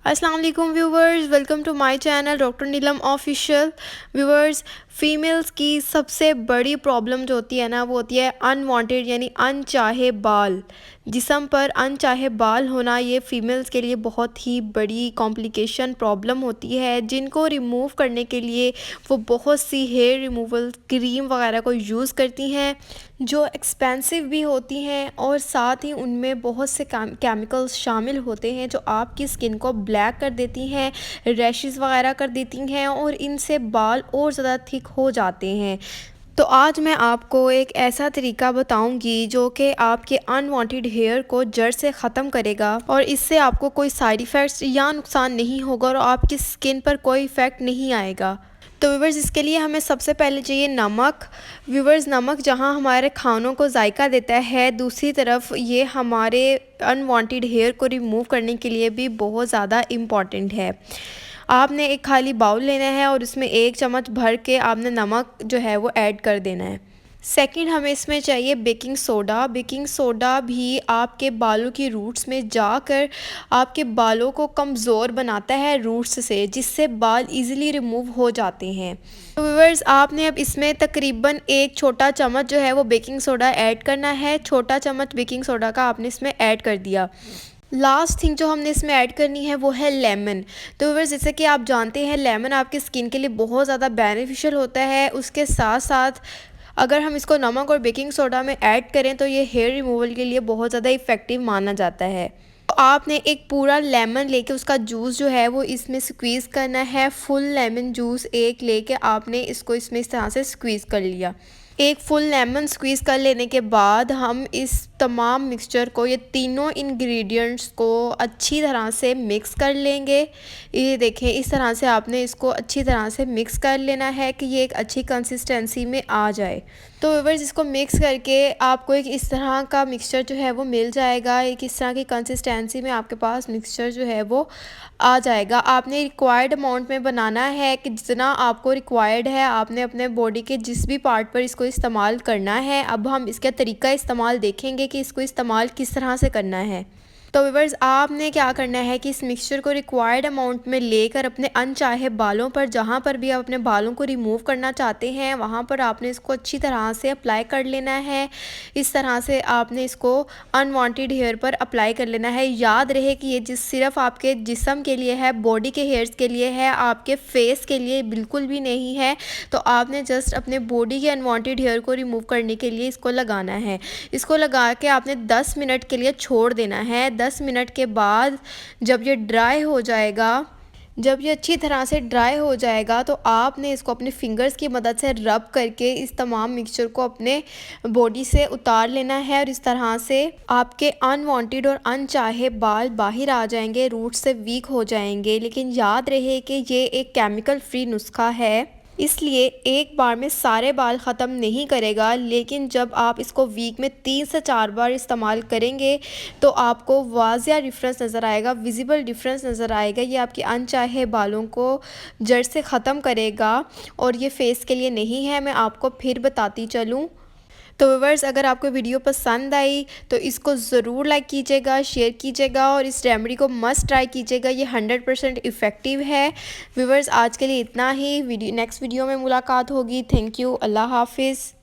अस्सलाम वालेकुम viewers, welcome to my channel doctor Neelam official. Viewers, females की सबसे बड़ी प्रॉब्लम जो होती है ना, वो होती है अनवांटेड यानी अनचाहे बाल। जिस्म पर अनचाहे बाल होना ये फ़ीमेल्स के लिए बहुत ही बड़ी कॉम्प्लिकेशन प्रॉब्लम होती है, जिनको रिमूव करने के लिए वो बहुत सी हेयर रिमूवल क्रीम वगैरह को यूज़ करती हैं, जो एक्सपेंसिव भी होती हैं और साथ ही उनमें बहुत से केमिकल्स शामिल होते हैं जो आपकी स्किन को ब्लैक कर देती हैं, रैशेस वगैरह कर देती हैं और इनसे बाल और ज़्यादा थिक हो जाते हैं। तो आज मैं आपको एक ऐसा तरीका बताऊंगी जो कि आपके अनवांटेड हेयर को जड़ से ख़त्म करेगा और इससे आपको कोई साइड इफ़ेक्ट्स या नुकसान नहीं होगा और आपकी स्किन पर कोई इफ़ेक्ट नहीं आएगा। तो व्यूवर्स, इसके लिए हमें सबसे पहले चाहिए नमक। व्यूवर्स, नमक जहां हमारे खानों को जायका देता है, दूसरी तरफ ये हमारे अनवांटेड हेयर को रिमूव करने के लिए भी बहुत ज़्यादा इम्पॉर्टेंट है। आपने एक खाली बाउल लेना है और उसमें 1 चम्मच भर के आपने नमक जो है वो ऐड कर देना है। सेकंड, हमें इसमें चाहिए बेकिंग सोडा। बेकिंग सोडा भी आपके बालों की रूट्स में जाकर आपके बालों को कमज़ोर बनाता है रूट्स से, जिससे बाल इजीली रिमूव हो जाते हैं। तो व्यूअर्स, आपने अब इसमें तकरीबन 1 छोटा चम्मच जो है वो बेकिंग सोडा ऐड करना है। छोटा चम्मच बेकिंग सोडा का आपने इसमें ऐड कर दिया। लास्ट थिंग जो हमने इसमें ऐड करनी है वो है लेमन। तो व्यूअर्स, जैसे कि आप जानते हैं लेमन आपकी स्किन के लिए बहुत ज़्यादा बेनिफिशियल होता है। उसके साथ साथ अगर हम इसको नमक और बेकिंग सोडा में ऐड करें तो ये हेयर रिमूवल के लिए बहुत ज़्यादा इफ़ेक्टिव माना जाता है। तो आपने एक पूरा लेमन लेके उसका जूस जो है वो इसमें स्क्वीज़ करना है। फुल लेमन जूस एक लेके आपने इसको इसमें इस तरह से स्क्वीज़ कर लिया। एक फुल लेमन स्क्वीज़ कर लेने के बाद हम इस तमाम मिक्सचर को, ये तीनों इंग्रेडिएंट्स को अच्छी तरह से मिक्स कर लेंगे। ये देखें, इस तरह से आपने इसको अच्छी तरह से मिक्स कर लेना है कि ये एक अच्छी कंसिस्टेंसी में आ जाए। तो व्यूअर्स, इसको मिक्स करके आपको एक इस तरह का मिक्सचर जो है वो मिल जाएगा। एक इस तरह की कंसिस्टेंसी में आपके पास मिक्सचर जो है वो आ जाएगा। आपने रिक्वायर्ड अमाउंट में बनाना है कि जितना आपको रिक्वायर्ड है आपने अपने बॉडी के जिस भी पार्ट पर इसको इस्तेमाल करना है। अब हम इसका तरीका इस्तेमाल देखेंगे कि इसको इस्तेमाल किस तरह से करना है। तो व्यूअर्स, आपने क्या करना है कि इस मिक्सचर को रिक्वायर्ड अमाउंट में लेकर अपने अनचाहे बालों पर, जहाँ पर भी आप अपने बालों को रिमूव करना चाहते हैं वहाँ पर आपने इसको अच्छी तरह से अप्लाई कर लेना है। इस तरह से आपने इसको अनवांटेड हेयर पर अप्लाई कर लेना है। याद रहे कि ये सिर्फ आपके जिस्म के लिए है, बॉडी के हेयर्स के लिए है, आपके फेस के लिए बिल्कुल भी नहीं है। तो आपने जस्ट अपने बॉडी के अनवांटेड हेयर को रिमूव करने के लिए इसको लगाना है। इसको लगा के आपने 10 मिनट के लिए छोड़ देना है। 10 मिनट के बाद जब ये ड्राई हो जाएगा, जब ये अच्छी तरह से ड्राई हो जाएगा तो आपने इसको अपने फिंगर्स की मदद से रब करके इस तमाम मिक्सचर को अपने बॉडी से उतार लेना है और इस तरह से आपके अनवांटेड और अनचाहे बाल बाहर आ जाएंगे, रूट से वीक हो जाएंगे। लेकिन याद रहे कि ये एक केमिकल फ्री नुस्खा है, इसलिए एक बार में सारे बाल ख़त्म नहीं करेगा। लेकिन जब आप इसको वीक में 3 से 4 बार इस्तेमाल करेंगे तो आपको वाज़िया डिफरेंस नज़र आएगा, विजिबल डिफरेंस नज़र आएगा। ये आपके अनचाहे बालों को जड़ से ख़त्म करेगा और ये फेस के लिए नहीं है, मैं आपको फिर बताती चलूँ। तो व्यूअर्स, अगर आपको वीडियो पसंद आई तो इसको ज़रूर लाइक कीजिएगा, शेयर कीजिएगा और इस रेमेडी को मस्ट ट्राई कीजिएगा। ये 100% इफ़ेक्टिव है। व्यूअर्स, आज के लिए इतना ही। नेक्स्ट वीडियो में मुलाकात होगी। Thank you. अल्लाह हाफिज़।